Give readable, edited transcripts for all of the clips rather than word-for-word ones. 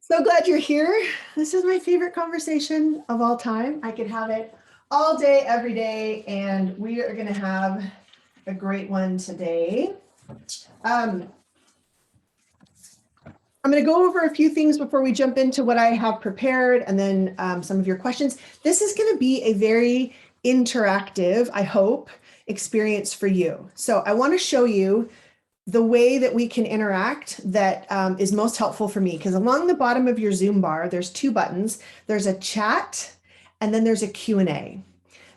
So glad you're here. This is my favorite conversation of all time. I could have it all day, every day, and we are going to have a great one today. I'm going to go over a few things before we jump into what I have prepared and then some of your questions. This is going to be a very interactive, I hope, experience for you. So I want to show you the way that we can interact that is most helpful for me, because along the bottom of your Zoom bar, there's two buttons. There's a chat and then there's a Q&A.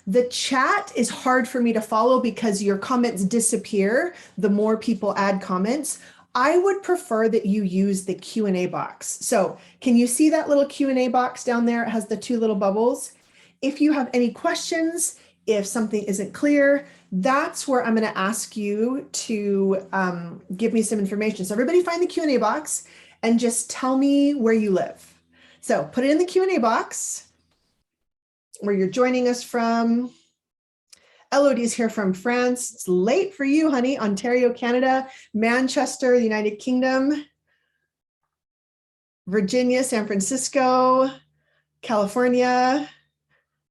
The chat is hard for me to follow because your comments disappear the more people add comments. I would prefer that you use the Q&A box. So can you see that little Q&A box down there? It has the two little bubbles. If you have any questions, if something isn't clear, that's where I'm going to ask you to give me some information. So everybody find the Q&A box and just tell me where you live. So put it in the Q&A box where you're joining us from. Elodie's here from France. It's late for you, honey. Ontario, Canada, Manchester, the United Kingdom, Virginia, San Francisco, California,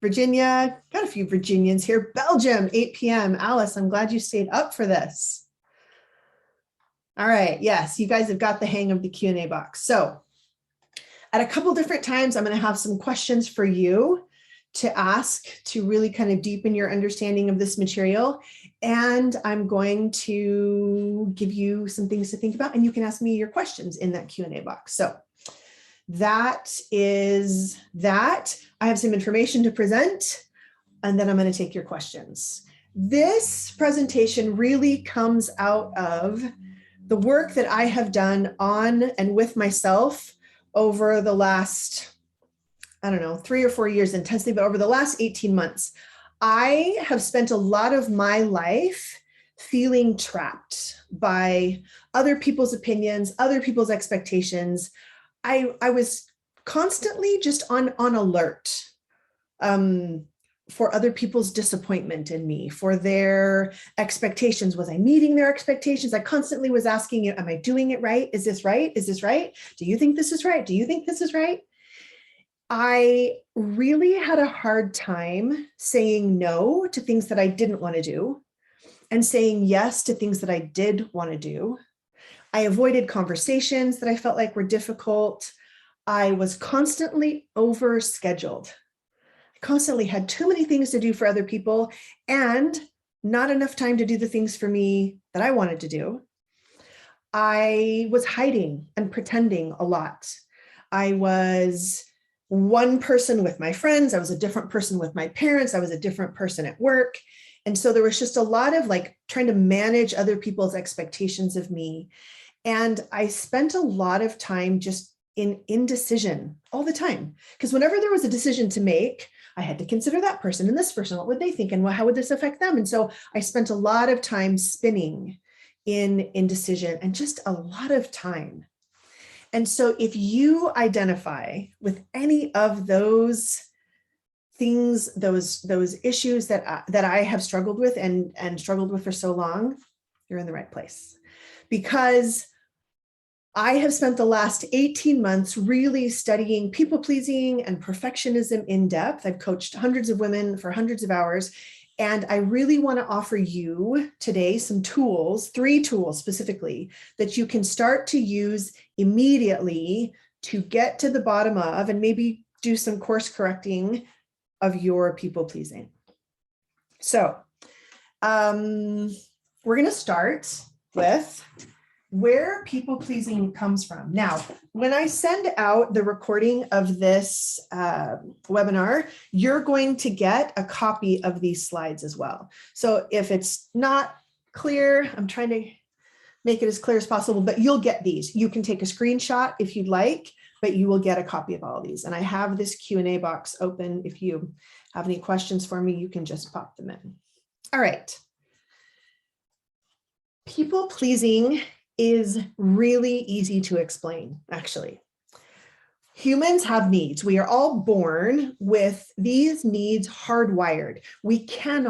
Virginia, got a few Virginians here. Belgium, 8 p.m. Alice, I'm glad you stayed up for this. All right, yes, you guys have got the hang of the Q&A box. So at a couple different times, I'm going to have some questions for you to ask to really kind of deepen your understanding of this material. And I'm going to give you some things to think about, and you can ask me your questions in that Q&A box. So that is that. I have some information to present, and then I'm going to take your questions. This presentation really comes out of the work that I have done on and with myself over the last, I don't know, 3 or 4 years intensely, but over the last 18 months, I have spent a lot of my life feeling trapped by other people's opinions, other people's expectations. I was constantly just on alert for other people's disappointment in me, for their expectations. Was I meeting their expectations? I constantly was asking, am I doing it right? Is this right? Is this right? Do you think this is right? Do you think this is right? I really had a hard time saying no to things that I didn't want to do and saying yes to things that I did want to do. I avoided conversations that I felt like were difficult. I was constantly overscheduled. I constantly had too many things to do for other people and not enough time to do the things for me that I wanted to do. I was hiding and pretending a lot. I was one person with my friends. I was a different person with my parents. I was a different person at work. And so there was just a lot of like trying to manage other people's expectations of me. And I spent a lot of time just in indecision all the time, because whenever there was a decision to make, I had to consider that person and this person. What would they think? And how would this affect them? And so I spent a lot of time spinning in indecision and just a lot of time. And so if you identify with any of those things, those issues that I have struggled with and struggled with for so long, you're in the right place. Because I have spent the last 18 months really studying people pleasing and perfectionism in depth. I've coached hundreds of women for hundreds of hours. And I really want to offer you today some tools, 3 tools specifically, that you can start to use immediately to get to the bottom of and maybe do some course correcting of your people pleasing. So we're going to start with where people pleasing comes from. Now, when I send out the recording of this webinar, you're going to get a copy of these slides as well. So if it's not clear, I'm trying to make it as clear as possible, but you'll get these. You can take a screenshot if you'd like, but you will get a copy of all of these. And I have this Q&A box open. If you have any questions for me, you can just pop them in. All right. People pleasing is really easy to explain, actually. Humans have needs. We are all born with these needs hardwired. We can't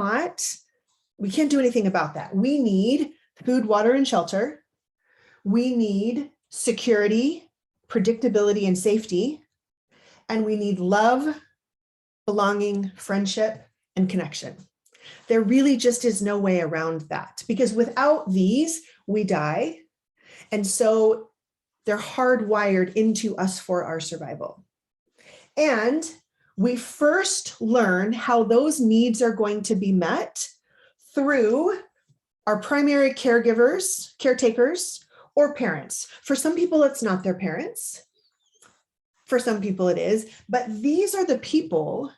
do anything about that. We need food, water, and shelter. We need security, predictability and safety, and we need love, belonging, friendship, and connection. There really just is no way around that, because without these, we die. And so they're hardwired into us for our survival. And we first learn how those needs are going to be met through our primary caregivers, caretakers, or parents. For some people, it's not their parents. For some people it is, but these are the people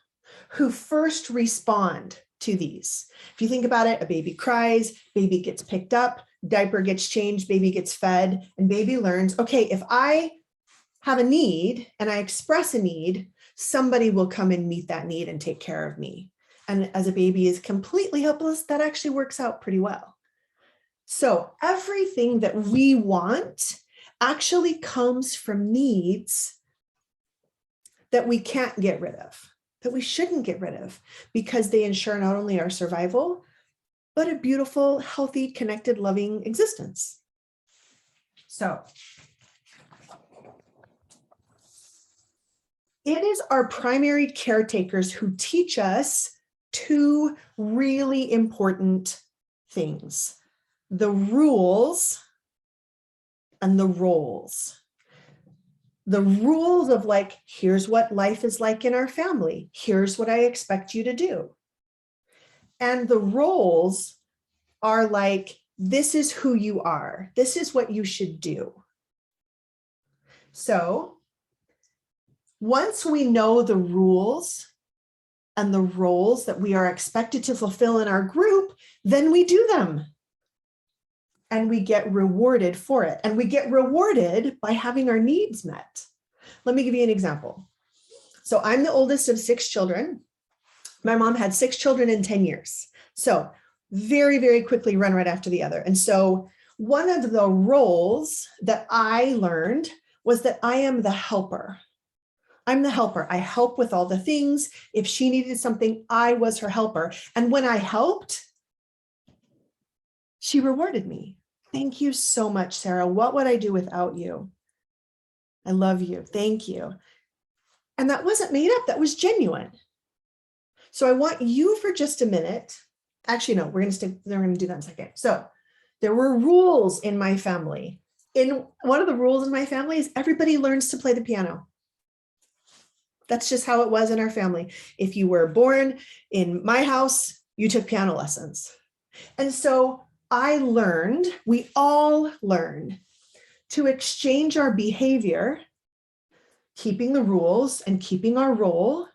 who first respond to these. If you think about it, a baby cries, baby gets picked up, diaper gets changed, baby gets fed, and baby learns, okay, if I have a need and I express a need, somebody will come and meet that need and take care of me. And as a baby is completely helpless, that actually works out pretty well. So everything that we want actually comes from needs that we can't get rid of, that we shouldn't get rid of, because they ensure not only our survival, but a beautiful, healthy, connected, loving existence. So it is our primary caretakers who teach us two really important things: the rules and the roles. The rules of, like, here's what life is like in our family. Here's what I expect you to do. And the roles are like, this is who you are. This is what you should do. So once we know the rules and the roles that we are expected to fulfill in our group, then we do them. And we get rewarded for it. And we get rewarded by having our needs met. Let me give you an example. So I'm the oldest of 6 children. My mom had 6 children in 10 years. So very, very quickly run right after the other. And so one of the roles that I learned was that I am the helper. I'm the helper. I help with all the things. If she needed something, I was her helper. And when I helped, she rewarded me. Thank you so much, Sarah. What would I do without you? I love you. Thank you. And that wasn't made up. That was genuine. So I want you for just a minute. Actually, no, we're going to do that in a second. So there were rules in my family. One of the rules in my family is everybody learns to play the piano. That's just how it was in our family. If you were born in my house, you took piano lessons. And so we all learned to exchange our behavior, keeping the rules and keeping our role,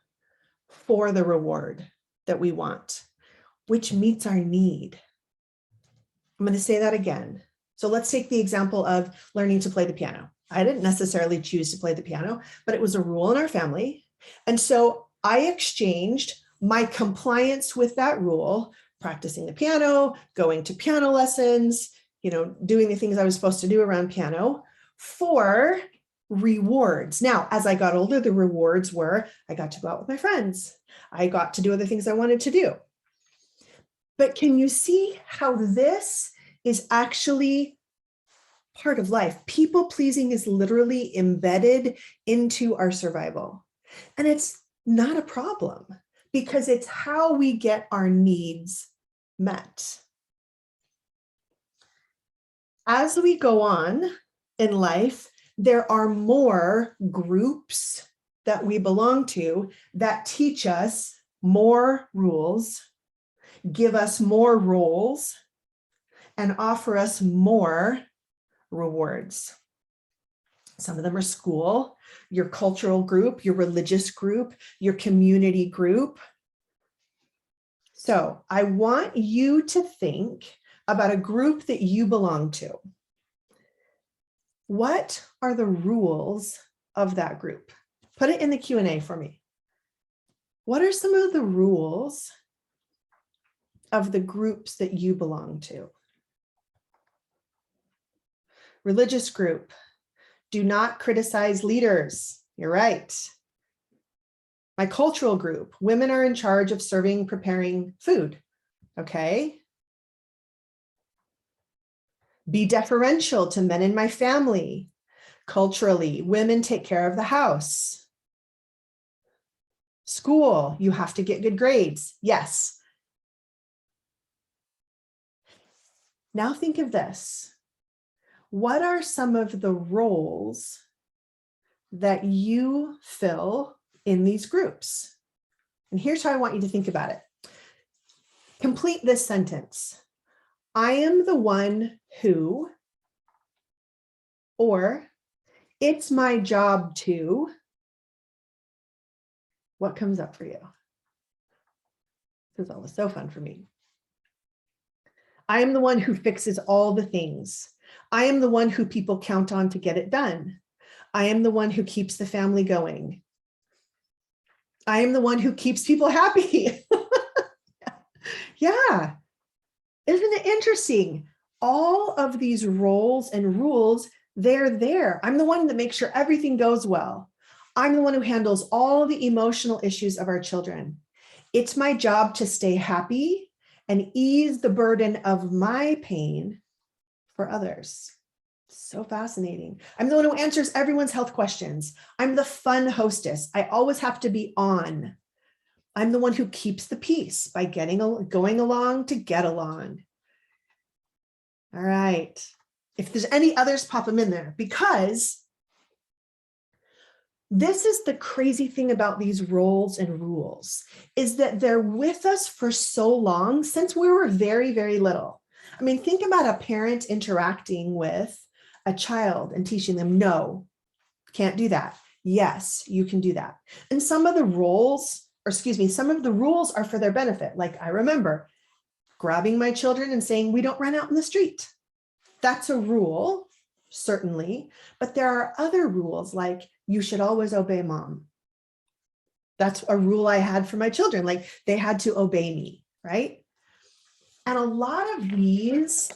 for the reward that we want, which meets our need. I'm going to say that again. So let's take the example of learning to play the piano. I didn't necessarily choose to play the piano, but it was a rule in our family. And so I exchanged my compliance with that rule, practicing the piano, going to piano lessons, doing the things I was supposed to do around piano, for rewards. Now, as I got older, the rewards were I got to go out with my friends. I got to do other things I wanted to do. But can you see how this is actually part of life? People pleasing is literally embedded into our survival. And it's not a problem, because it's how we get our needs met. As we go on in life, there are more groups that we belong to that teach us more rules, give us more roles, and offer us more rewards. Some of them are school, your cultural group, your religious group, your community group. So I want you to think about a group that you belong to. What are the rules of that group? Put it in the Q&A for me. What are some of the rules of the groups that you belong to? Religious group. Do not criticize leaders. You're right. My cultural group. Women are in charge of serving, preparing food. Okay. Be deferential to men in my family. Culturally, women take care of the house. School, you have to get good grades. Yes. Now think of this. What are some of the roles that you fill in these groups? And here's how I want you to think about it. Complete this sentence. I am the one who, or it's my job to. What comes up for you? This is always so fun for me. I am the one who fixes all the things. I am the one who people count on to get it done. I am the one who keeps the family going. I am the one who keeps people happy. Yeah. Isn't it interesting? All of these roles and rules, they're there. I'm the one that makes sure everything goes well. I'm the one who handles all the emotional issues of our children. It's my job to stay happy and ease the burden of my pain for others. So fascinating. I'm the one who answers everyone's health questions. I'm the fun hostess. I always have to be on. I'm the one who keeps the peace by going along to get along. All right. If there's any others, pop them in there, because this is the crazy thing about these roles and rules, is that they're with us for so long, since we were very, very little. I mean, think about a parent interacting with a child and teaching them, no, can't do that. Yes, you can do that. And some of the roles, or excuse me, some of the rules are for their benefit. Like I remember grabbing my children and saying, we don't run out in the street. That's a rule, certainly, but there are other rules, like you should always obey mom. That's a rule I had for my children, like they had to obey me, right? And a lot of these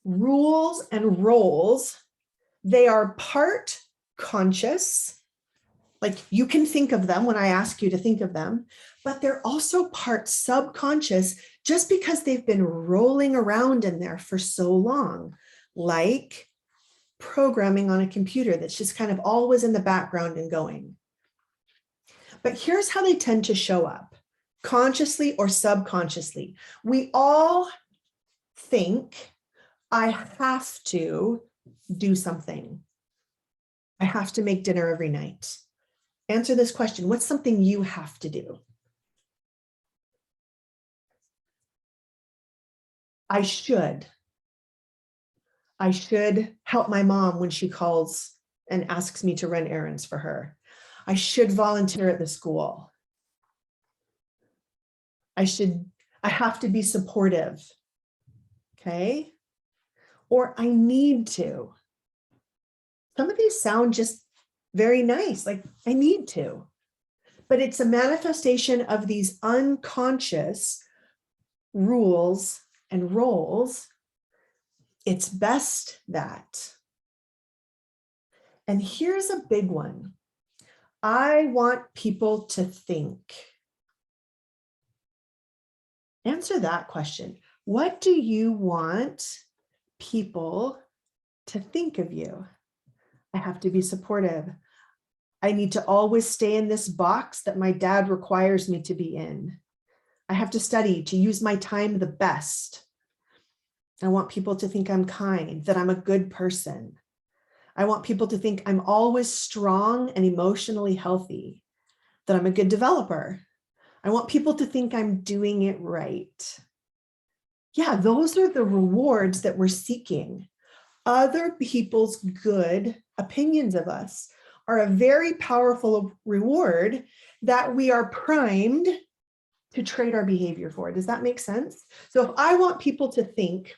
rules and roles, they are part conscious, like you can think of them when I ask you to think of them, but they're also part subconscious just because they've been rolling around in there for so long, like programming on a computer that's just kind of always in the background and going. But here's how they tend to show up, consciously or subconsciously. We all think, I have to do something. I have to make dinner every night. Answer this question. What's something you have to do? I should help my mom when she calls and asks me to run errands for her. I should volunteer at the school. I have to be supportive. Okay. Or I need to. Some of these sound just very nice, like I need to, but it's a manifestation of these unconscious rules and roles. It's best that. And here's a big one. I want people to think. Answer that question. What do you want people to think of you? I have to be supportive. I need to always stay in this box that my dad requires me to be in. I have to study to use my time the best. I want people to think I'm kind, that I'm a good person. I want people to think I'm always strong and emotionally healthy, that I'm a good developer. I want people to think I'm doing it right. Yeah, those are the rewards that we're seeking. Other people's good opinions of us are a very powerful reward that we are primed to trade our behavior for. Does that make sense? So if I want people to think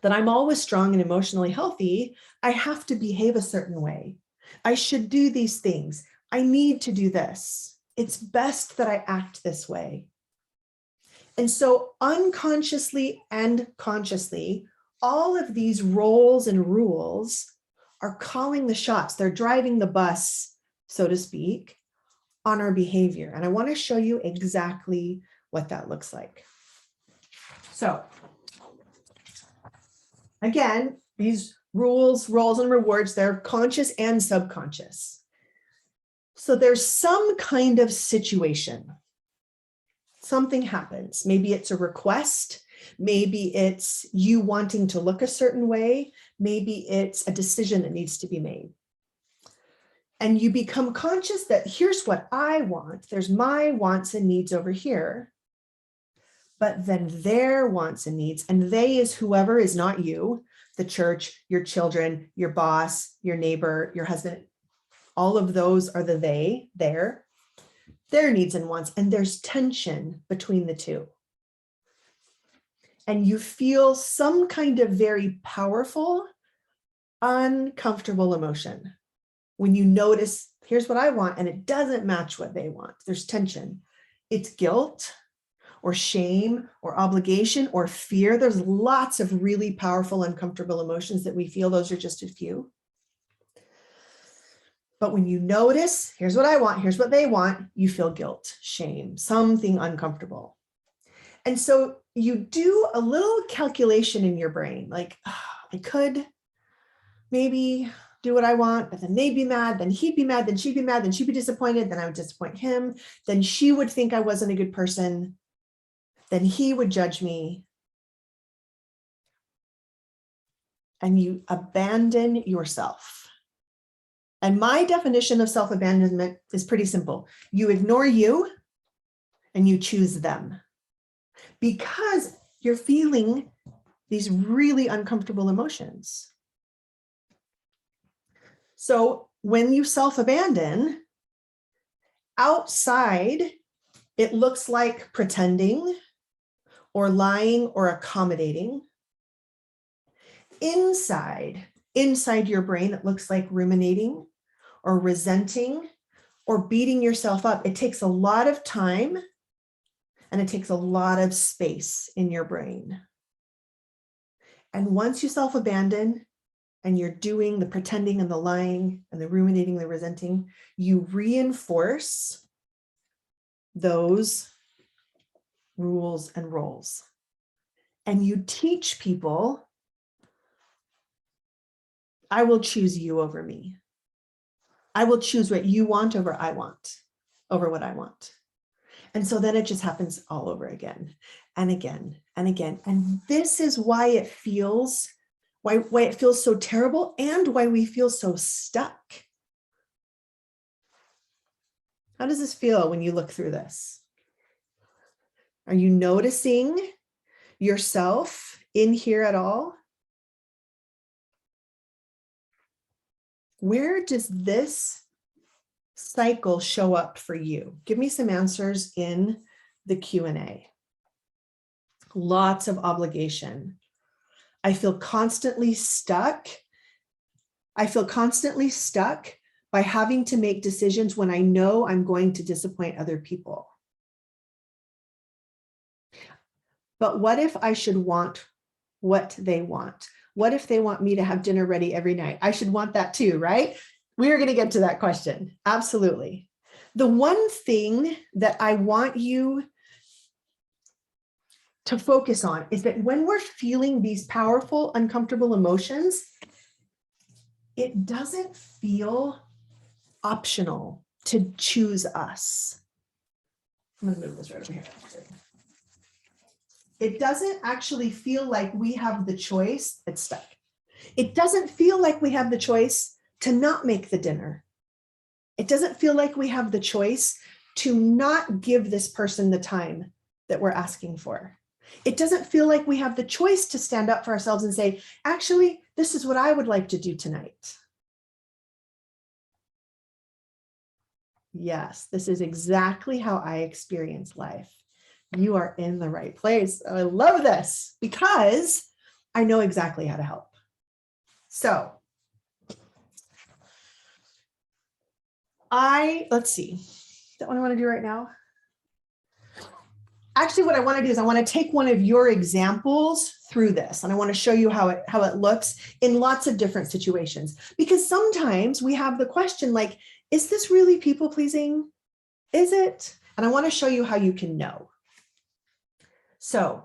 that I'm always strong and emotionally healthy, I have to behave a certain way. I should do these things. I need to do this. It's best that I act this way. And so unconsciously and consciously, all of these roles and rules are calling the shots. They're driving the bus, so to speak, on our behavior. And I want to show you exactly what that looks like. So again, these Rules, roles, and rewards, they're conscious and subconscious. So there's some kind of situation. Something happens. Maybe it's a request. Maybe it's you wanting to look a certain way. Maybe it's a decision that needs to be made. And you become conscious that here's what I want. There's my wants and needs over here. But then their wants and needs, and they is whoever is not you, the church, your children, your boss, your neighbor, your husband. All of those are the they, their needs and wants. And there's tension between the two. And you feel some kind of very powerful, uncomfortable emotion when you notice, here's what I want, and it doesn't match what they want. There's tension. It's guilt or shame or obligation or fear. There's lots of really powerful, uncomfortable emotions that we feel. Those are just a few. But when you notice, here's what I want, here's what they want, you feel guilt, shame, something uncomfortable. And so you do a little calculation in your brain, like, oh, I could maybe do what I want, but then they'd be mad, then he'd be mad, then she'd be mad, then she'd be disappointed, then I would disappoint him, then she would think I wasn't a good person, then he would judge me. And you abandon yourself. And my definition of self-abandonment is pretty simple. You ignore you and you choose them because you're feeling these really uncomfortable emotions. So when you self-abandon, outside, it looks like pretending or lying or accommodating. Inside your brain, it looks like ruminating or resenting or beating yourself up. It takes a lot of time and it takes a lot of space in your brain. And once you self-abandon and you're doing the pretending and the lying and the ruminating, the resenting, you reinforce those rules and roles. And you teach people, I will choose you over me. I will choose what you want over I want, over what I want. And so then it just happens all over again and again and again. And this is why it feels, why it feels so terrible and why we feel so stuck. How does this feel when you look through this? Are you noticing yourself in here at all? Where does this cycle show up for you? Give me some answers in the Q&A. Lots of obligation. I feel constantly stuck. I feel constantly stuck by having to make decisions when I know I'm going to disappoint other people. But what if I should want what they want? What if they want me to have dinner ready every night? I should want that too, right? We are going to get to that question. Absolutely. The one thing that I want you to focus on is that when we're feeling these powerful, uncomfortable emotions, it doesn't feel optional to choose us. I'm going to move this right over here. It doesn't actually feel like we have the choice. It's stuck. It doesn't feel like we have the choice to not make the dinner. It doesn't feel like we have the choice to not give this person the time that we're asking for. It doesn't feel like we have the choice to stand up for ourselves and say, actually, this is what I would like to do tonight. Yes, this is exactly how I experience life. You are in the right place. I love this because I know exactly how to help. So let's see, is that what I want to do right now? Actually, what I want to do is I want to take one of your examples through this, and I want to show you how it looks in lots of different situations, because sometimes we have the question like, is this really people pleasing? Is it? And I want to show you how you can know. So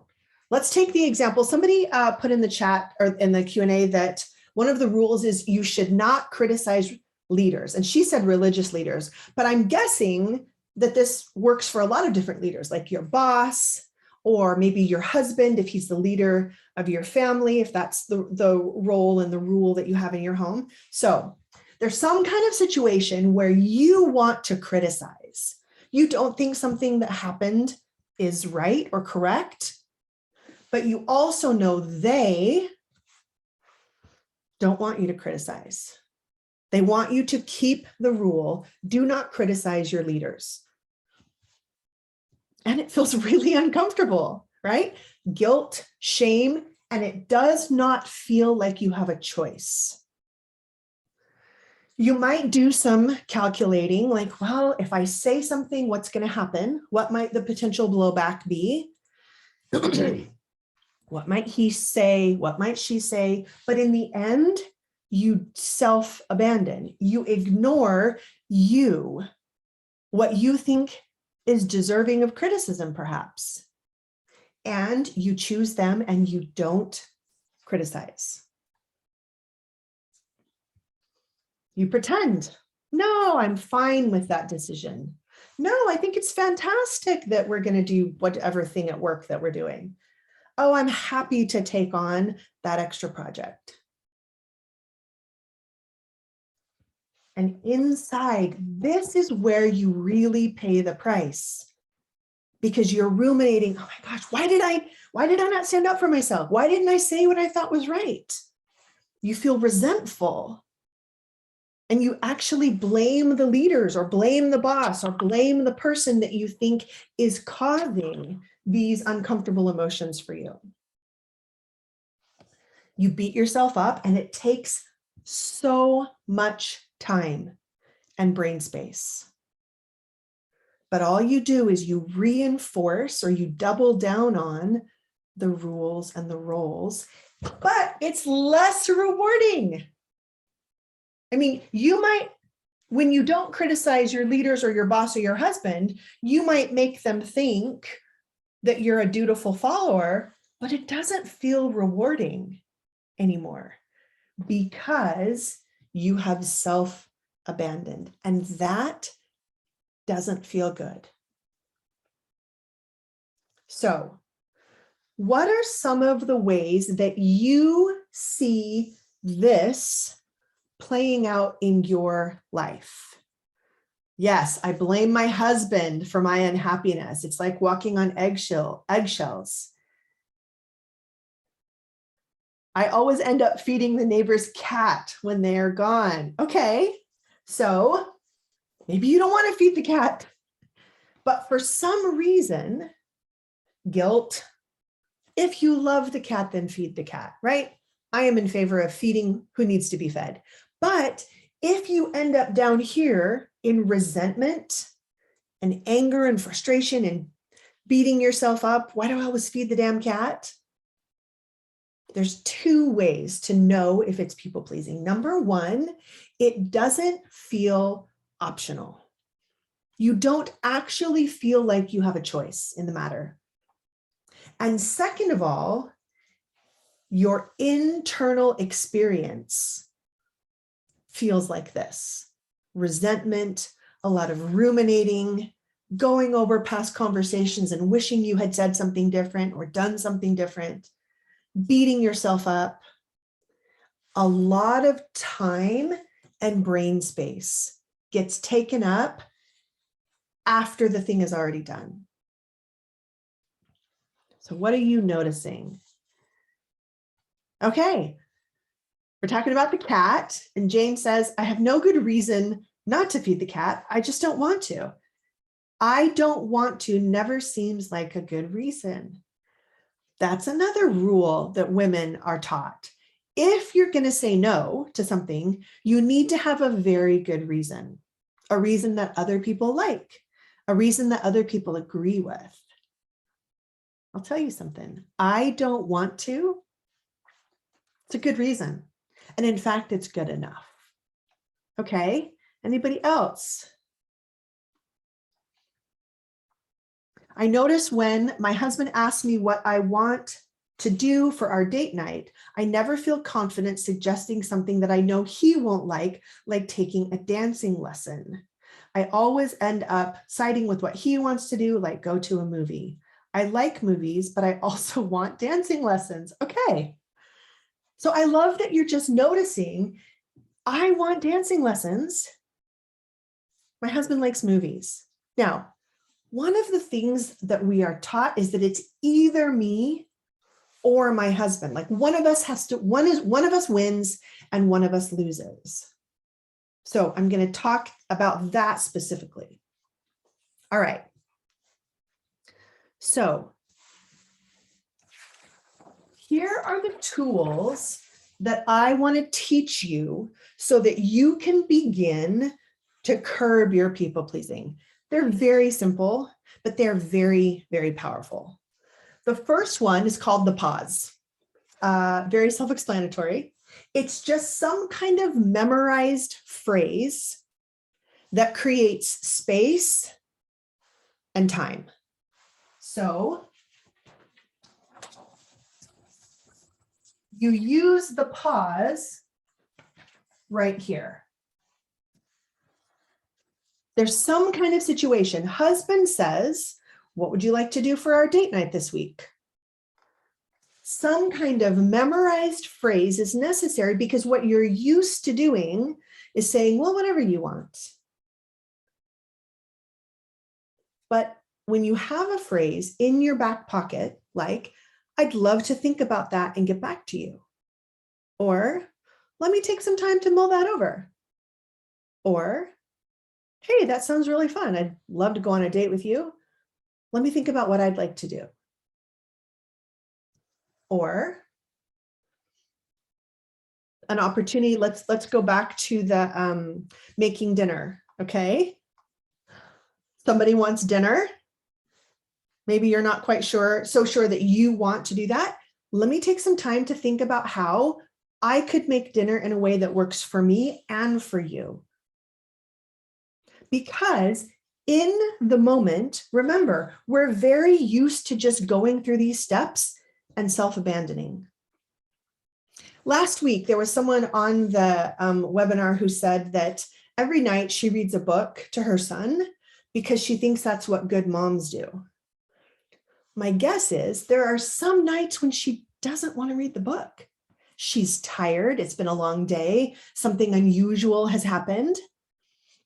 let's take the example. Somebody put in the chat or in the Q&A that One of the rules is you should not criticize leaders. And she said religious leaders, but I'm guessing that this works for a lot of different leaders, like your boss, or maybe your husband, if he's the leader of your family, if that's the role and the rule that you have in your home. So there's some kind of situation where you want to criticize. You don't think something that happened is right or correct, but you also know they don't want you to criticize. They want you to keep the rule, do not criticize your leaders. And it feels really uncomfortable, right? Guilt, shame, and it does not feel like you have a choice. You might do some calculating like, well, if I say something, what's going to happen? What might the potential blowback be? What might he say? What might she say? But in the end, you self-abandon. You ignore you, what you think is deserving of criticism, perhaps. And you choose them and you don't criticize. You pretend, no, I'm fine with that decision. No, I think it's fantastic that we're going to do whatever thing at work that we're doing. Oh, I'm happy to take on that extra project. And inside, this is where you really pay the price, because you're ruminating, oh my gosh, why did I not stand up for myself? Why didn't I say what I thought was right? You feel resentful. And you actually blame the leaders or blame the boss or blame the person that you think is causing these uncomfortable emotions for you. You beat yourself up, and it takes so much time and brain space. But all you do is you reinforce or you double down on the rules and the roles, but it's less rewarding. I mean, you might, when you don't criticize your leaders or your boss or your husband, you might make them think that you're a dutiful follower, but it doesn't feel rewarding anymore because you have self-abandoned, and that doesn't feel good. So, what are some of the ways that you see this playing out in your life? Yes, I blame my husband for my unhappiness. It's like walking on eggshells. I always end up feeding the neighbor's cat when they are gone. Okay, so maybe you don't want to feed the cat, but for some reason, guilt, if you love the cat, then feed the cat, right? I am in favor of feeding who needs to be fed. But if you end up down here in resentment and anger and frustration and beating yourself up, why do I always feed the damn cat? There's two ways to know if it's people pleasing. Number one, it doesn't feel optional. You don't actually feel like you have a choice in the matter. And second of all, your internal experience feels like this: resentment, a lot of ruminating, going over past conversations and wishing you had said something different or done something different, beating yourself up. A lot of time and brain space gets taken up after the thing is already done. So what are you noticing? Okay, we're talking about the cat, and Jane says, I have no good reason not to feed the cat. I just don't want to. I don't want to never seems like a good reason. That's another rule that women are taught. If you're going to say no to something, you need to have a very good reason, a reason that other people like, a reason that other people agree with. I'll tell you something. I don't want to. It's a good reason. And in fact, it's good enough. Okay, anybody else? I notice when my husband asks me what I want to do for our date night, I never feel confident suggesting something that I know he won't like taking a dancing lesson. I always end up siding with what he wants to do, like go to a movie. I like movies, but I also want dancing lessons. Okay. So I love that you're just noticing, I want dancing lessons. My husband likes movies. Now, one of the things that we are taught is that it's either me or my husband. Like one of us has to, one of us wins and one of us loses. So I'm going to talk about that specifically. All right. So here are the tools that I want to teach you so that you can begin to curb your people pleasing. They're very simple, but they're very, very powerful. The first one is called the pause. Very self-explanatory. It's just some kind of memorized phrase that creates space and time. So you use the pause right here. There's some kind of situation. Husband says, what would you like to do for our date night this week? Some kind of memorized phrase is necessary because what you're used to doing is saying, well, whatever you want. But when you have a phrase in your back pocket, like, I'd love to think about that and get back to you. Or, let me take some time to mull that over. Or, hey, that sounds really fun. I'd love to go on a date with you. Let me think about what I'd like to do. Or an opportunity, let's go back to the making dinner, okay? Somebody wants dinner. Maybe you're not quite so sure that you want to do that. Let me take some time to think about how I could make dinner in a way that works for me and for you. Because in the moment, remember, we're very used to just going through these steps and self-abandoning. Last week, there was someone on the webinar who said that every night she reads a book to her son because she thinks that's what good moms do. My guess is there are some nights when she doesn't want to read the book. She's tired. It's been a long day. Something unusual has happened.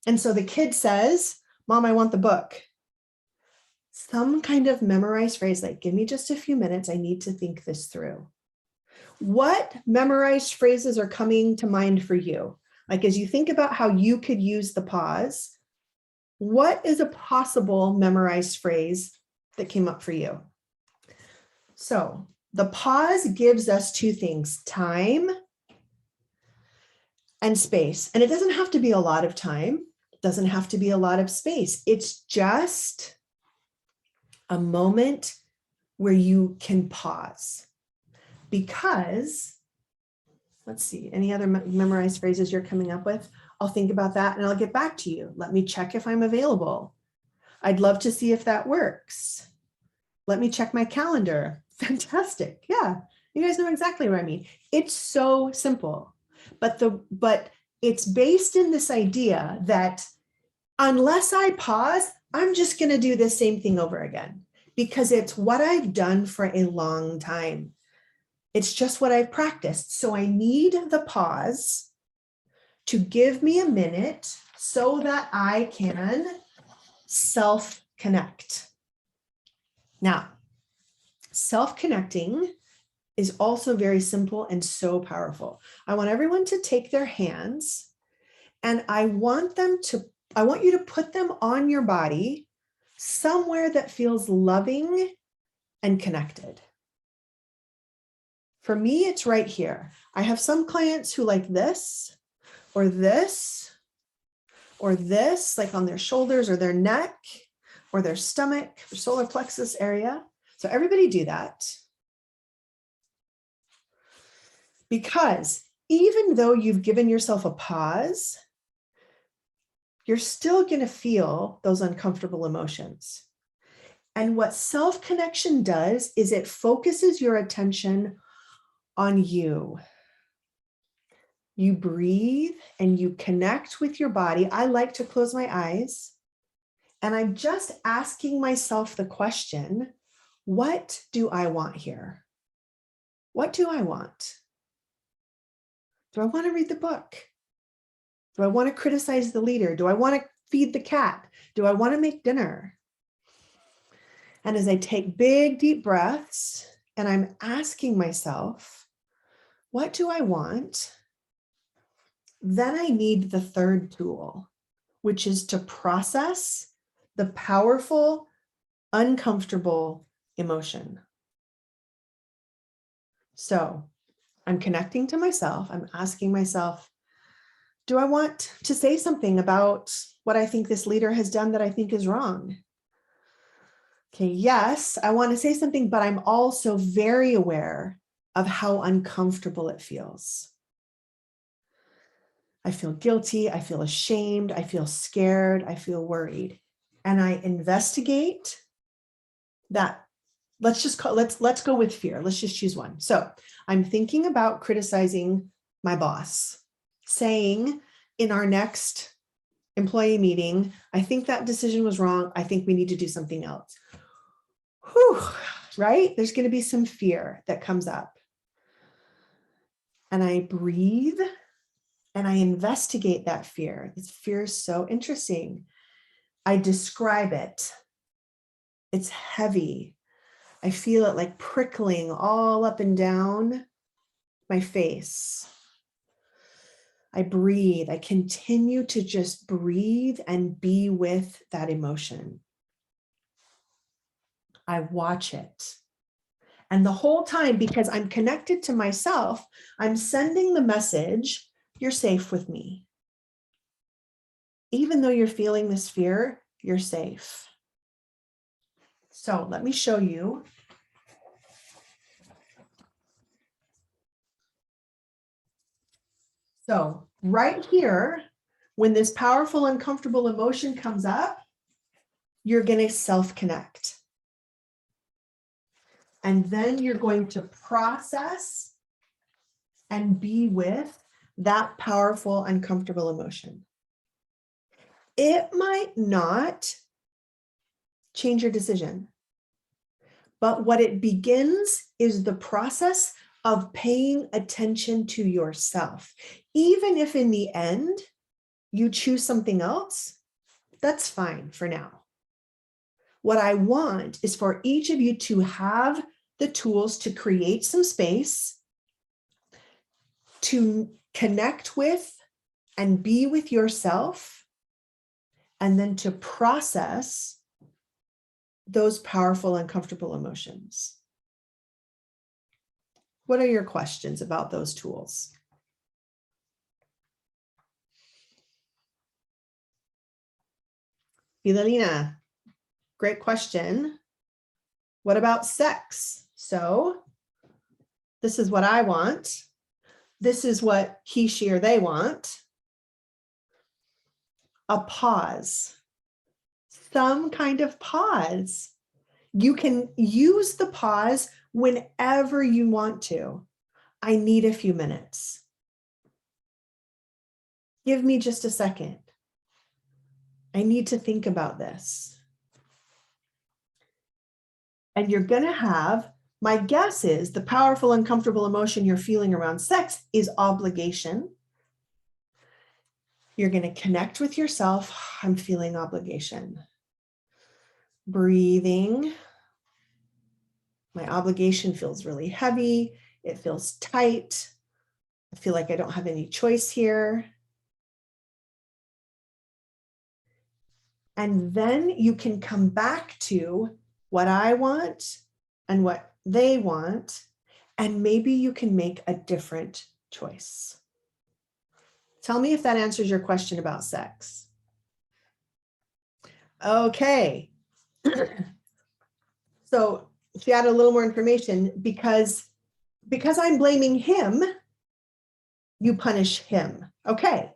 And so the kid says, Mom, I want the book. Some kind of memorized phrase like, give me just a few minutes. I need to think this through. What memorized phrases are coming to mind for you? Like as you think about how you could use the pause, what is a possible memorized phrase that came up for you? So the pause gives us two things, time and space. And it doesn't have to be a lot of time. It doesn't have to be a lot of space. It's just a moment where you can pause. Because, let's see, any other memorized phrases you're coming up with? I'll think about that and I'll get back to you. Let me check if I'm available. I'd love to see if that works. Let me check my calendar. Fantastic. Yeah, you guys know exactly what I mean. It's so simple, but it's based in this idea that unless I pause, I'm just going to do the same thing over again because it's what I've done for a long time. It's just what I've practiced. So I need the pause to give me a minute so that I can self-connect. Now, self-connecting is also very simple and so powerful. I want everyone to take their hands and I want you to put them on your body somewhere that feels loving and connected. For me, it's right here. I have some clients who like this, or this, or this, like on their shoulders or their neck, or their stomach, or solar plexus area. So everybody do that. Because even though you've given yourself a pause, you're still going to feel those uncomfortable emotions. And what self-connection does is it focuses your attention on you. You breathe and you connect with your body. I like to close my eyes and I'm just asking myself the question, what do I want here? What do I want? Do I want to read the book? Do I want to criticize the leader? Do I want to feed the cat? Do I want to make dinner? And as I take big, deep breaths and I'm asking myself, what do I want? Then I need the third tool, which is to process the powerful, uncomfortable emotion. So I'm connecting to myself. I'm asking myself, do I want to say something about what I think this leader has done that I think is wrong? Okay, yes, I want to say something, but I'm also very aware of how uncomfortable it feels. I feel guilty, I feel ashamed, I feel scared, I feel worried. And I investigate that. Let's go with fear. Let's just choose one. So I'm thinking about criticizing my boss, saying in our next employee meeting, I think that decision was wrong. I think we need to do something else. Whew, right? There's going to be some fear that comes up. And I breathe and I investigate that fear. This fear is so interesting. I describe it. It's heavy. I feel it like prickling all up and down my face. I breathe. I continue to just breathe and be with that emotion. I watch it. And the whole time, because I'm connected to myself, I'm sending the message, you're safe with me. Even though you're feeling this fear, you're safe. So let me show you. So right here, when this powerful, uncomfortable emotion comes up, you're going to self-connect. And then you're going to process and be with that powerful, uncomfortable emotion. It might not change your decision, but what it begins is the process of paying attention to yourself. Even if in the end you choose something else, that's fine for now. What I want is for each of you to have the tools to create some space, to connect with and be with yourself, and then to process those powerful, uncomfortable emotions. What are your questions about those tools? Evelina, great question. What about sex? So this is what I want. This is what he, she, or they want. A pause, some kind of pause. You can use the pause whenever you want to. I need a few minutes. Give me just a second. I need to think about this. And you're going to have, my guess is the powerful, uncomfortable emotion you're feeling around sex is obligation. You're going to connect with yourself. I'm feeling obligation. Breathing. My obligation feels really heavy. It feels tight. I feel like I don't have any choice here. And then you can come back to what I want and what they want, and maybe you can make a different choice. Tell me if that answers your question about sex. Okay. So she added a little more information because I'm blaming him, you punish him. Okay.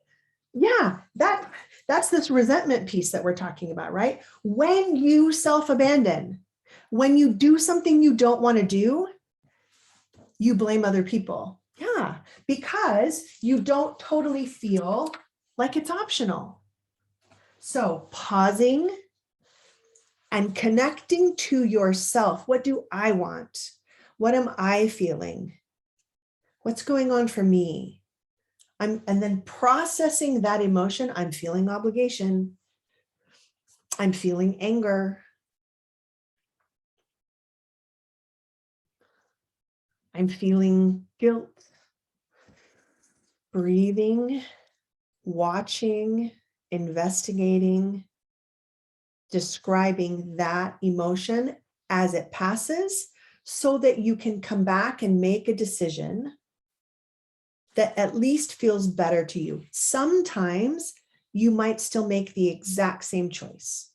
Yeah, that's this resentment piece that we're talking about, right? When you self-abandon, When you do something you don't want to do, you blame other people. Yeah, because you don't totally feel like it's optional. So pausing and connecting to yourself. What do I want? What am I feeling? What's going on for me? And then processing that emotion. I'm feeling obligation. I'm feeling anger. I'm feeling guilt. Breathing, watching, investigating, describing that emotion as it passes so that you can come back and make a decision that at least feels better to you. Sometimes you might still make the exact same choice.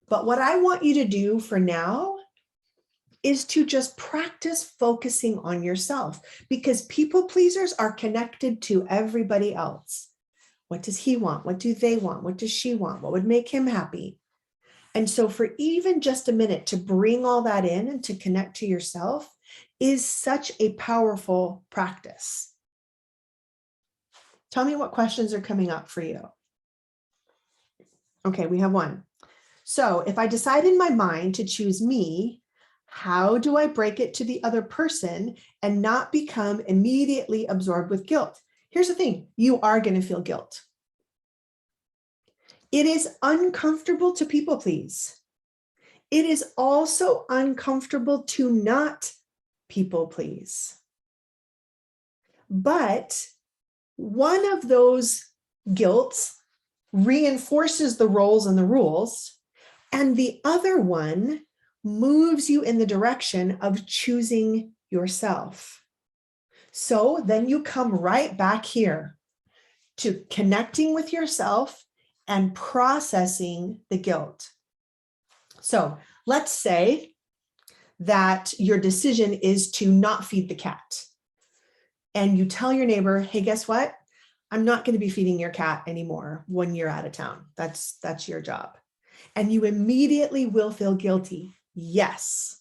But what I want you to do for now is to just practice focusing on yourself, because people pleasers are connected to everybody else. What does he want? What do they want? What does she want? What would make him happy? And so for even just a minute to bring all that in and to connect to yourself is such a powerful practice. Tell me what questions are coming up for you. Okay, we have one. So if I decide in my mind to choose me, how do I break it to the other person and not become immediately absorbed with guilt? Here's the thing, you are going to feel guilt. It is uncomfortable to people please. It is also uncomfortable to not people please. But one of those guilts reinforces the roles and the rules, and the other one moves you in the direction of choosing yourself. So then you come right back here to connecting with yourself and processing the guilt. So let's say that your decision is to not feed the cat. And you tell your neighbor, hey, guess what? I'm not going to be feeding your cat anymore when you're out of town. That's your job. And you immediately will feel guilty. Yes,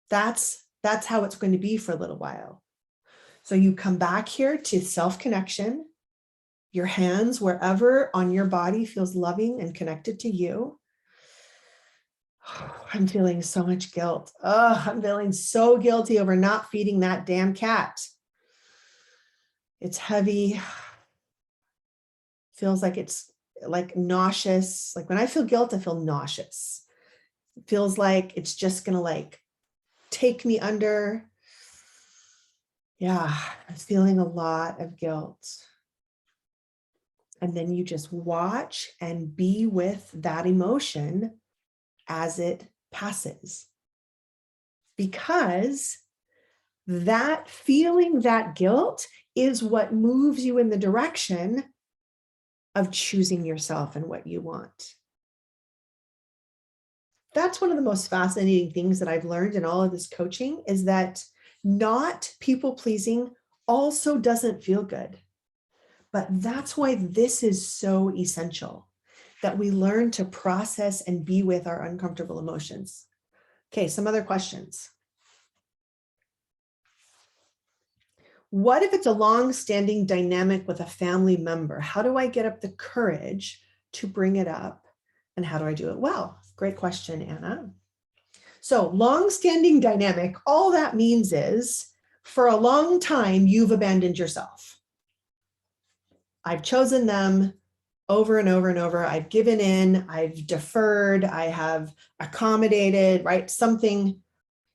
that's how it's going to be for a little while. So you come back here to self-connection, your hands wherever on your body feels loving and connected to you. I'm feeling so much guilt. Oh, I'm feeling so guilty over not feeding that damn cat. It's heavy. Feels like it's like nauseous. Like when I feel guilt, I feel nauseous. It feels like it's just gonna like take me under. Yeah, I'm feeling a lot of guilt. And then you just watch and be with that emotion as it passes. Because that feeling, that guilt is what moves you in the direction of choosing yourself and what you want. That's one of the most fascinating things that I've learned in all of this coaching is that not people pleasing also doesn't feel good. But that's why this is so essential, that we learn to process and be with our uncomfortable emotions. Okay, some other questions. What if it's a long-standing dynamic with a family member? How do I get up the courage to bring it up? And how do I do it well? Great question, Anna. So long-standing dynamic, all that means is for a long time, you've abandoned yourself. I've chosen them over and over and over. I've given in, I've deferred, I have accommodated, right? Something,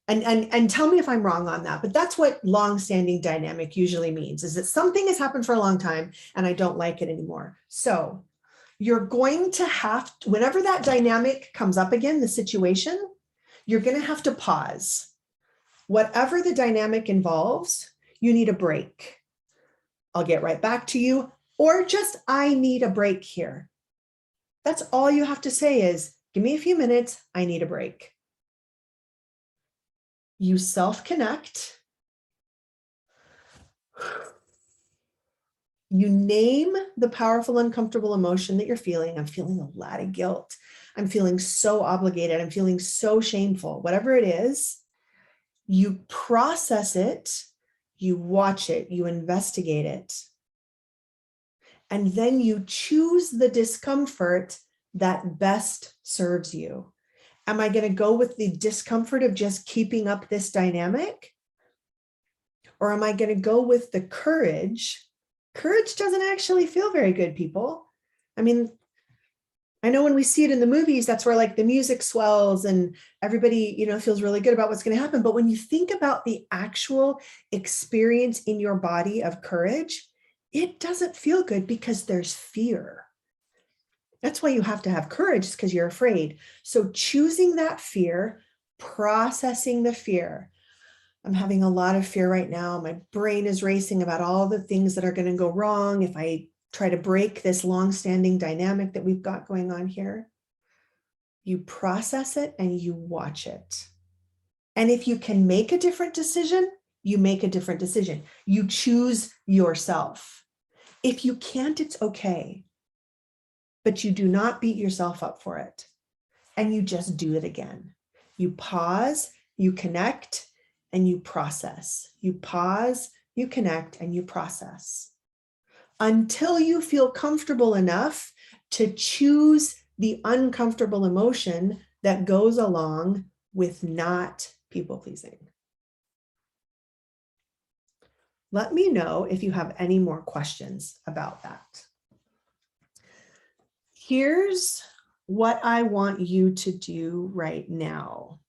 and tell me if I'm wrong on that, but that's what long-standing dynamic usually means, is that something has happened for a long time and I don't like it anymore. So you're going to have to, whenever that dynamic comes up again, the situation, you're going to have to pause. Whatever the dynamic involves, you need a break. I'll get right back to you, or just, I need a break here. That's all you have to say is, give me a few minutes, I need a break. You self-connect. You name the powerful, uncomfortable emotion that you're feeling. I'm feeling a lot of guilt. I'm feeling so obligated. I'm feeling so shameful. Whatever it is, you process it, you watch it, you investigate it, and then you choose the discomfort that best serves you. Am I going to go with the discomfort of just keeping up this dynamic? Or am I going to go with the courage? Courage doesn't actually feel very good, people. I mean, I know when we see it in the movies, that's where like the music swells and everybody, feels really good about what's going to happen. But when you think about the actual experience in your body of courage, it doesn't feel good because there's fear. That's why you have to have courage, because you're afraid. So choosing that fear, processing the fear. I'm having a lot of fear right now. My brain is racing about all the things that are going to go wrong if I try to break this long-standing dynamic that we've got going on here. You process it and you watch it. And if you can make a different decision, you make a different decision. You choose yourself. If you can't, it's okay. But you do not beat yourself up for it. And you just do it again. You pause, you connect, and you process. You pause, you connect, and you process. Until you feel comfortable enough to choose the uncomfortable emotion that goes along with not people-pleasing. Let me know if you have any more questions about that. Here's what I want you to do right now.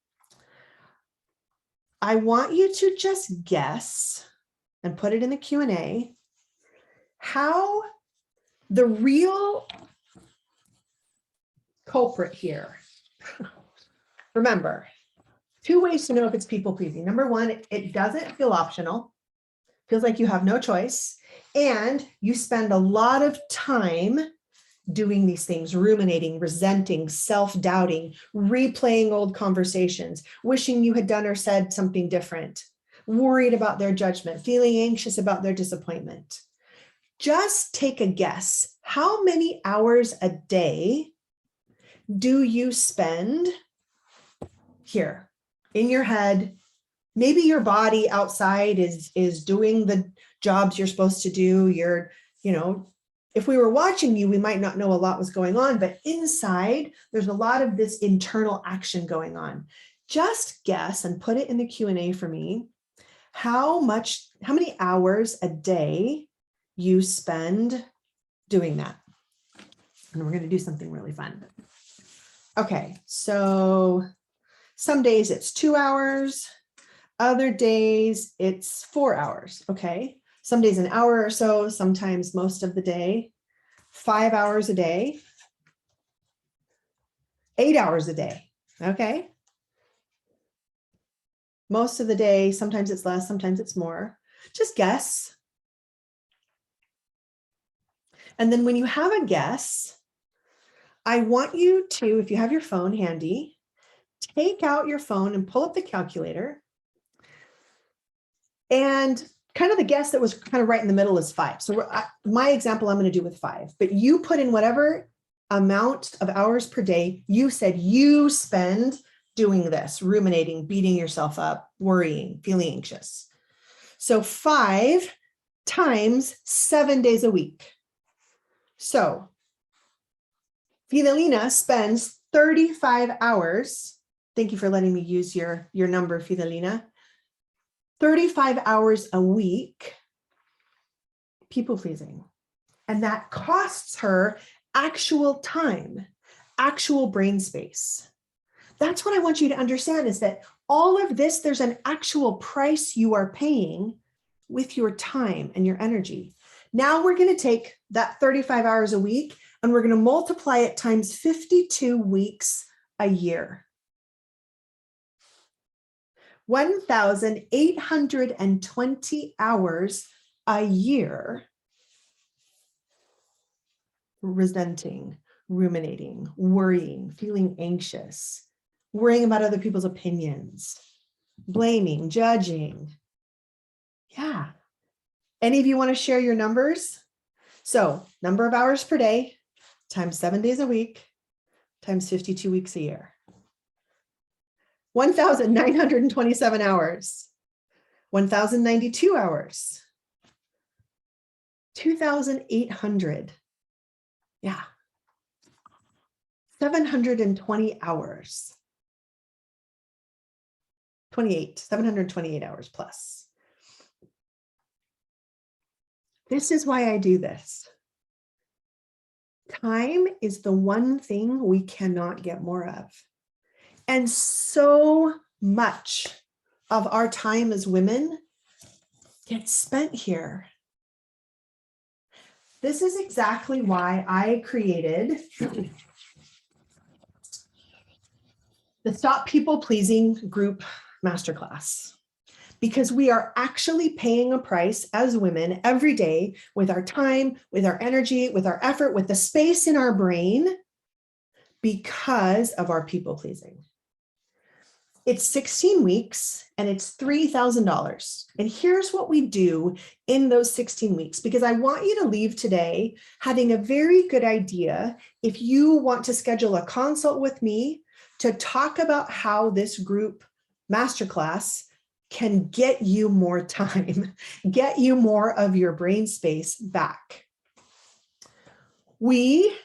I want you to just guess and put it in the Q&A how the real culprit here. Remember, 2 ways to know if it's people pleasing. Number 1, it doesn't feel optional. Feels like you have no choice. And you spend a lot of time doing these things, ruminating, resenting, self-doubting, replaying old conversations, wishing you had done or said something different, worried about their judgment, feeling anxious about their disappointment. Just take a guess. How many hours a day do you spend here in your head? Maybe your body outside is doing the jobs you're supposed to do. If we were watching you, we might not know a lot was going on, but inside there's a lot of this internal action going on. Just guess and put it in the Q&A for me. How many hours a day you spend doing that? And we're going to do something really fun. Okay, so some days it's 2 hours. Other days it's 4 hours. Okay. Some days an hour or so, sometimes most of the day, 5 hours a day, 8 hours a day. Okay. Most of the day, sometimes it's less, sometimes it's more. Just guess. And then when you have a guess, I want you to, if you have your phone handy, take out your phone and pull up the calculator. And kind of the guess that was kind of right in the middle is 5. So my example, I'm going to do with 5, but you put in whatever amount of hours per day you said you spend doing this, ruminating, beating yourself up, worrying, feeling anxious. So 5 times 7 days a week. So Fidelina spends 35 hours. Thank you for letting me use your number, Fidelina. 35 hours a week people pleasing. And that costs her actual time, actual brain space. That's what I want you to understand, is that all of this, there's an actual price you are paying with your time and your energy. Now we're going to take that 35 hours a week and we're going to multiply it times 52 weeks a year. 1,820 hours a year resenting, ruminating, worrying, feeling anxious, worrying about other people's opinions, blaming, judging. Yeah. Any of you want to share your numbers? So number of hours per day times 7 days a week times 52 weeks a year. 1,927 hours, 1,092 hours, 2,800. Yeah. 720 hours. 728 hours plus. This is why I do this. Time is the one thing we cannot get more of. And so much of our time as women gets spent here. This is exactly why I created the Stop People Pleasing Group Masterclass, because we are actually paying a price as women every day with our time, with our energy, with our effort, with the space in our brain because of our people pleasing. It's 16 weeks and it's $3,000. And here's what we do in those 16 weeks, because I want you to leave today having a very good idea if you want to schedule a consult with me to talk about how this group masterclass can get you more time, get you more of your brain space back. We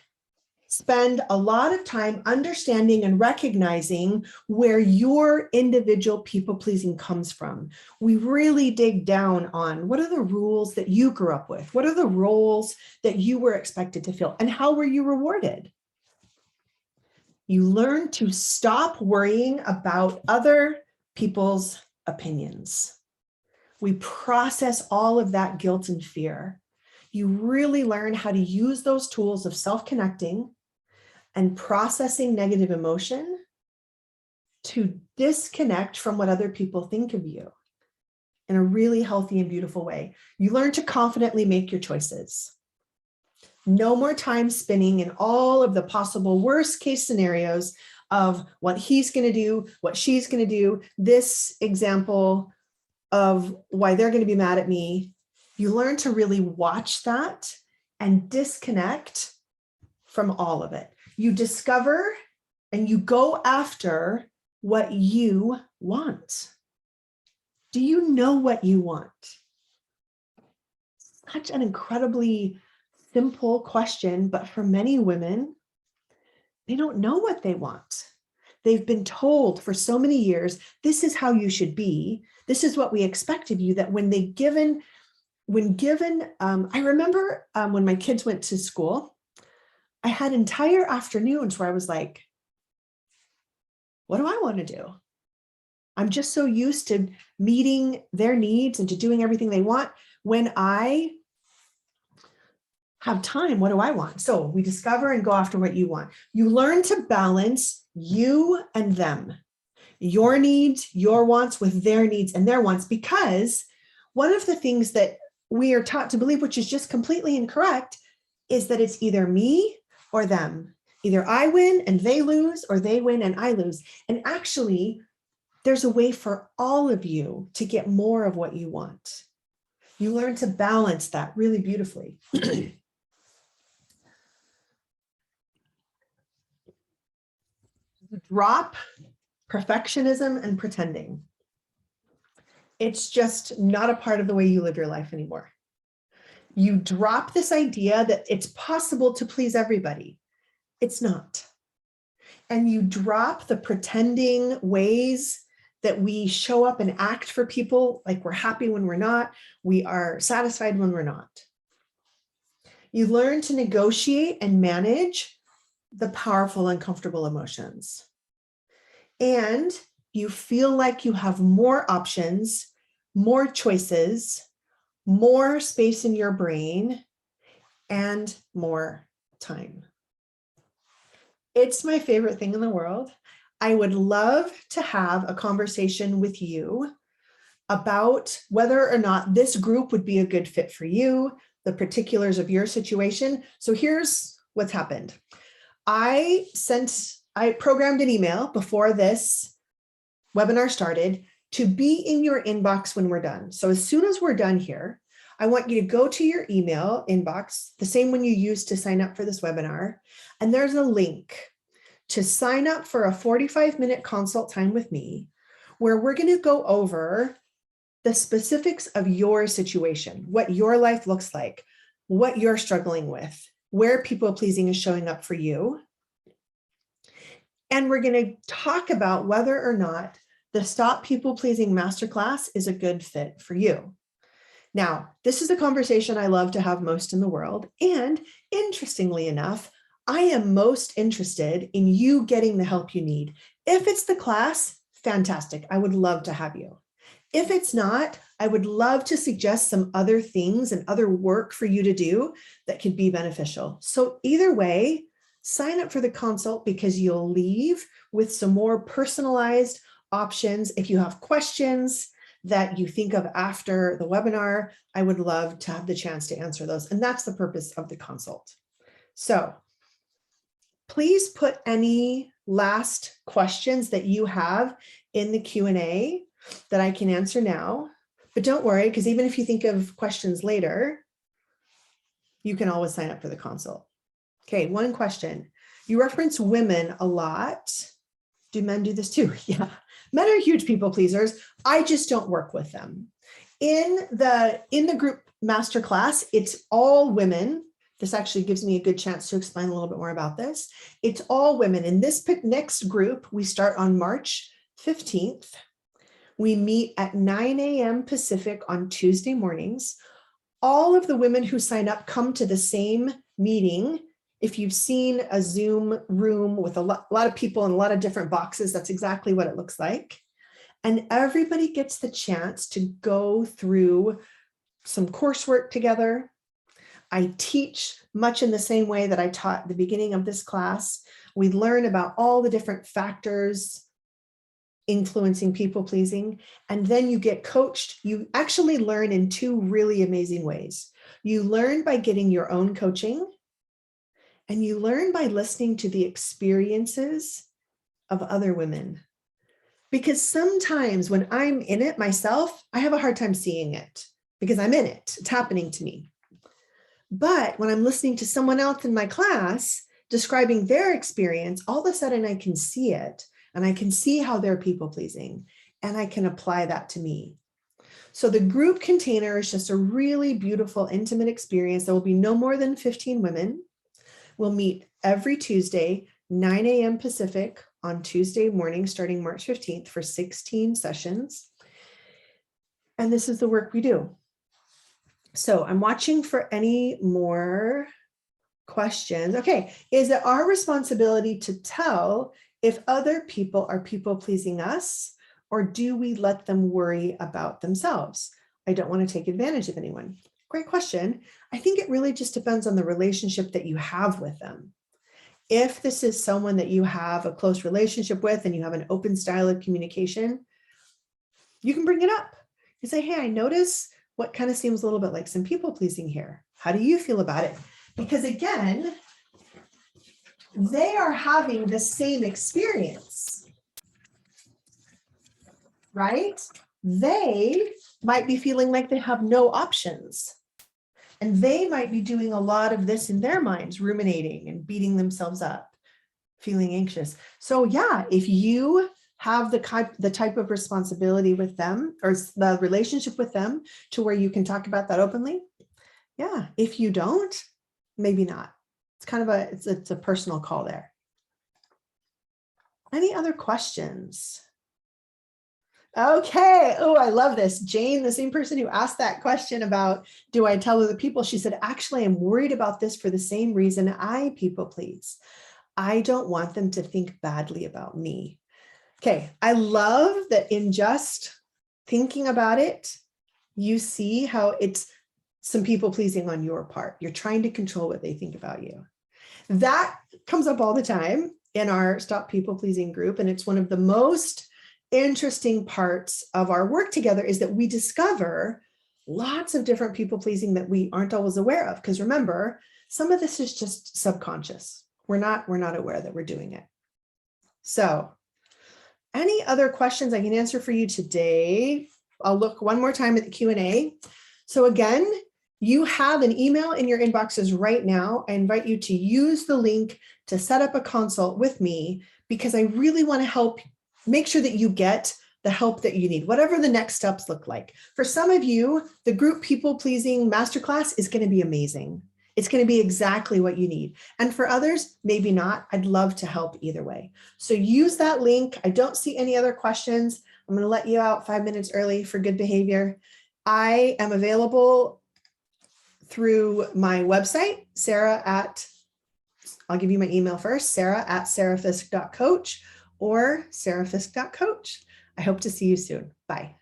spend a lot of time understanding and recognizing where your individual people-pleasing comes from. We really dig down on what are the rules that you grew up with? What are the roles that you were expected to fill? And how were you rewarded? You learn to stop worrying about other people's opinions. We process all of that guilt and fear. You really learn how to use those tools of self-connecting and processing negative emotion to disconnect from what other people think of you in a really healthy and beautiful way. You learn to confidently make your choices. No more time spinning in all of the possible worst case scenarios of what he's going to do, what she's going to do, this example of why they're going to be mad at me. You learn to really watch that and disconnect from all of it. You discover and you go after what you want. Do you know what you want? Such an incredibly simple question, but for many women, they don't know what they want. They've been told for so many years, this is how you should be. This is what we expect of you, that when given, I remember when my kids went to school, I had entire afternoons where I was like, what do I want to do? I'm just so used to meeting their needs and to doing everything they want. When I have time, what do I want? So we discover and go after what you want. You learn to balance you and them, your needs, your wants with their needs and their wants, because one of the things that we are taught to believe, which is just completely incorrect, is that it's either me or them. Either I win and they lose, or they win and I lose. And actually, there's a way for all of you to get more of what you want. You learn to balance that really beautifully. Drop perfectionism and pretending. It's just not a part of the way you live your life anymore. You drop this idea that it's possible to please everybody. It's not. And you drop the pretending ways that we show up and act for people, like we're happy when we're not, we are satisfied when we're not. You learn to negotiate and manage the powerful and comfortable emotions. And you feel like you have more options, more choices, more space in your brain, and more time. It's my favorite thing in the world. I would love to have a conversation with you about whether or not this group would be a good fit for you, the particulars of your situation. So here's what's happened. I programmed an email before this webinar started to be in your inbox when we're done. So as soon as we're done here, I want you to go to your email inbox, the same one you used to sign up for this webinar, and there's a link to sign up for a 45-minute consult time with me, where we're going to go over the specifics of your situation, what your life looks like, what you're struggling with, where people pleasing is showing up for you. And we're going to talk about whether or not the Stop People Pleasing Masterclass is a good fit for you. Now, this is a conversation I love to have most in the world. And interestingly enough, I am most interested in you getting the help you need. If it's the class, fantastic. I would love to have you. If it's not, I would love to suggest some other things and other work for you to do that could be beneficial. So either way, sign up for the consult, because you'll leave with some more personalized options. If you have questions that you think of after the webinar, I would love to have the chance to answer those. And that's the purpose of the consult. So please put any last questions that you have in the Q&A that I can answer now. But don't worry, because even if you think of questions later, you can always sign up for the consult. Okay, one question. You reference women a lot. Do men do this too? Yeah, men are huge people pleasers. I just don't work with them. In the group masterclass, it's all women. This actually gives me a good chance to explain a little bit more about this. It's all women. In this next group, we start on March 15th. We meet at 9 a.m. Pacific on Tuesday mornings. All of the women who sign up come to the same meeting. If you've seen a Zoom room with a lot of people in a lot of different boxes, that's exactly what it looks like. And everybody gets the chance to go through some coursework together. I teach much in the same way that I taught at the beginning of this class. We learn about all the different factors influencing people pleasing, and then you get coached. You actually learn in two really amazing ways. You learn by getting your own coaching, and you learn by listening to the experiences of other women. Because sometimes when I'm in it myself, I have a hard time seeing it because I'm in it. It's happening to me. But when I'm listening to someone else in my class describing their experience, all of a sudden I can see it, and I can see how they're people pleasing, and I can apply that to me. So the group container is just a really beautiful, intimate experience. There will be no more than 15 women. We'll meet every Tuesday, 9 a.m. Pacific on Tuesday morning, starting March 15th for 16 sessions. And this is the work we do. So I'm watching for any more questions. Okay, is it our responsibility to tell if other people are people pleasing us, or do we let them worry about themselves? I don't want to take advantage of anyone. Great question. I think it really just depends on the relationship that you have with them. If this is someone that you have a close relationship with and you have an open style of communication, you can bring it up. You say, hey, I notice what kind of seems a little bit like some people pleasing here. How do you feel about it? Because again, they are having the same experience, right? They might be feeling like they have no options. And they might be doing a lot of this in their minds, ruminating and beating themselves up, feeling anxious. So yeah, if you have the type of responsibility with them, or the relationship with them to where you can talk about that openly, yeah. If you don't, maybe not. It's kind of it's a personal call there. Any other questions? Okay. Oh, I love this. Jane, the same person who asked that question about, do I tell other people? She said, actually, I'm worried about this for the same reason I people please. I don't want them to think badly about me. Okay. I love that in just thinking about it, you see how it's some people pleasing on your part. You're trying to control what they think about you. That comes up all the time in our Stop People Pleasing group. And it's one of the most interesting parts of our work together, is that we discover lots of different people pleasing that we aren't always aware of. Because remember, some of this is just subconscious. We're not aware that we're doing it. So any other questions I can answer for you today? I'll look one more time at the Q&A. So again, you have an email in your inboxes right now. I invite you to use the link to set up a consult with me, because I really want to help make sure that you get the help that you need, whatever the next steps look like. For some of you, the group people pleasing masterclass is going to be amazing. It's going to be exactly what you need. And for others, maybe not. I'd love to help either way. So use that link. I don't see any other questions. I'm going to let you out 5 minutes early for good behavior. I am available through my website, I'll give you my email first, sarah@sarahfisk.coach or sarahfisk.coach. I hope to see you soon. Bye.